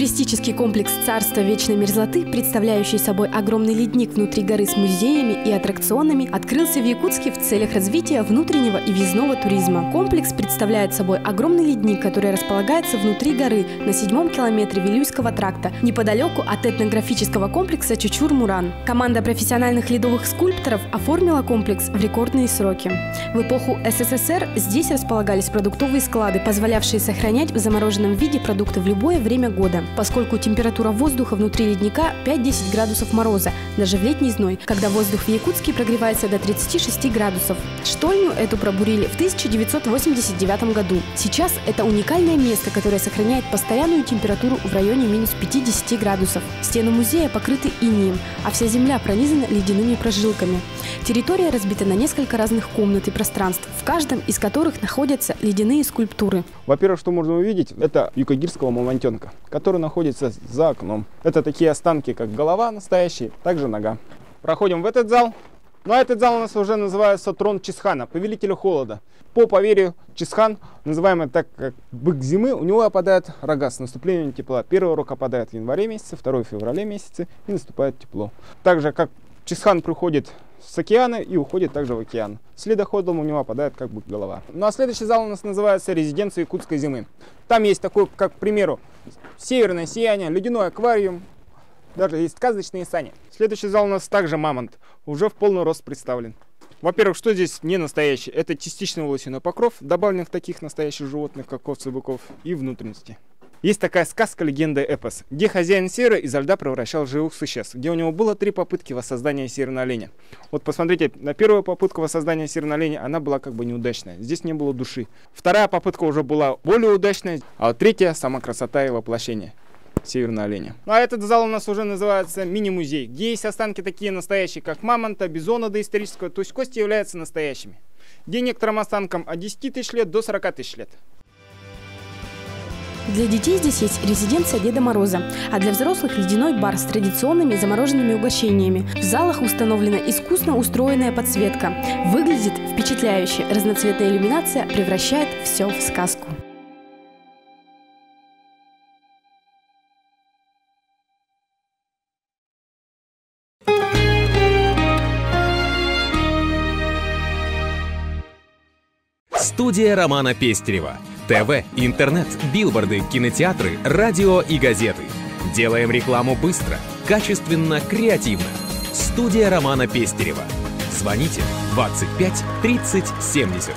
Туристический комплекс «Царство вечной мерзлоты», представляющий собой огромный ледник внутри горы с музеями и аттракционами, открылся в Якутске в целях развития внутреннего и въездного туризма. Комплекс представляет собой огромный ледник, который располагается внутри горы на 7-м километре Вилюйского тракта, неподалеку от этнографического комплекса Чучур-Муран. Команда профессиональных ледовых скульпторов оформила комплекс в рекордные сроки. В эпоху СССР здесь располагались продуктовые склады, позволявшие сохранять в замороженном виде продукты в любое время года, поскольку температура воздуха внутри ледника 5-10 градусов мороза, даже в летний зной, когда воздух в Якутске прогревается до 36 градусов. Штольню эту пробурили в 1989 году. Сейчас это уникальное место, которое сохраняет постоянную температуру в районе минус 50 градусов. Стены музея покрыты инеем, а вся земля пронизана ледяными прожилками. Территория разбита на несколько разных комнат и пространств, в каждом из которых находятся ледяные скульптуры. Во-первых, что можно увидеть, это юкагирского мамонтенка, который находится за окном. Это такие останки, как голова настоящая, также нога. Проходим в этот зал. Ну а этот зал у нас уже называется трон Чисхана, повелителя холода. По поверью, Чисхан, называемый так как бык зимы, у него опадают рога с наступлением тепла. Первый рог опадает в январе месяце, второй в феврале месяце, и наступает тепло. Так же, как Чисхан приходит с океана и уходит также в океан. С ледоходом у него опадает как бы голова. Ну а следующий зал у нас называется резиденция якутской зимы. Там есть такой, как, к примеру, северное сияние, ледяной аквариум, даже есть сказочные сани. Следующий зал у нас также мамонт, уже в полный рост представлен. Во-первых, что здесь не настоящее? Это частично волосяной покров, добавленных таких настоящих животных, как овцы, быков, и внутренности. Есть такая сказка, легенда, эпос, где хозяин серы изо льда превращал живых существ, где у него было 3 попытки воссоздания северного оленя. Вот посмотрите, на первую попытку воссоздания северного оленя она была как бы неудачная, здесь не было души. Вторая попытка уже была более удачная, а вот третья — сама красота и воплощение северного оленя. Ну а этот зал у нас уже называется мини-музей, где есть останки такие настоящие, как мамонта, бизона доисторического, то есть кости являются настоящими. Где некоторым останкам от 10 тысяч лет до 40 тысяч лет. Для детей здесь есть резиденция Деда Мороза, а для взрослых ледяной бар с традиционными замороженными угощениями. В залах установлена искусно устроенная подсветка. Выглядит впечатляюще. Разноцветная иллюминация превращает все в сказку. Студия Романа Пестерева. ТВ, интернет, билборды, кинотеатры, радио и газеты. Делаем рекламу быстро, качественно, креативно. Студия Романа Пестерева. Звоните 25 30 70.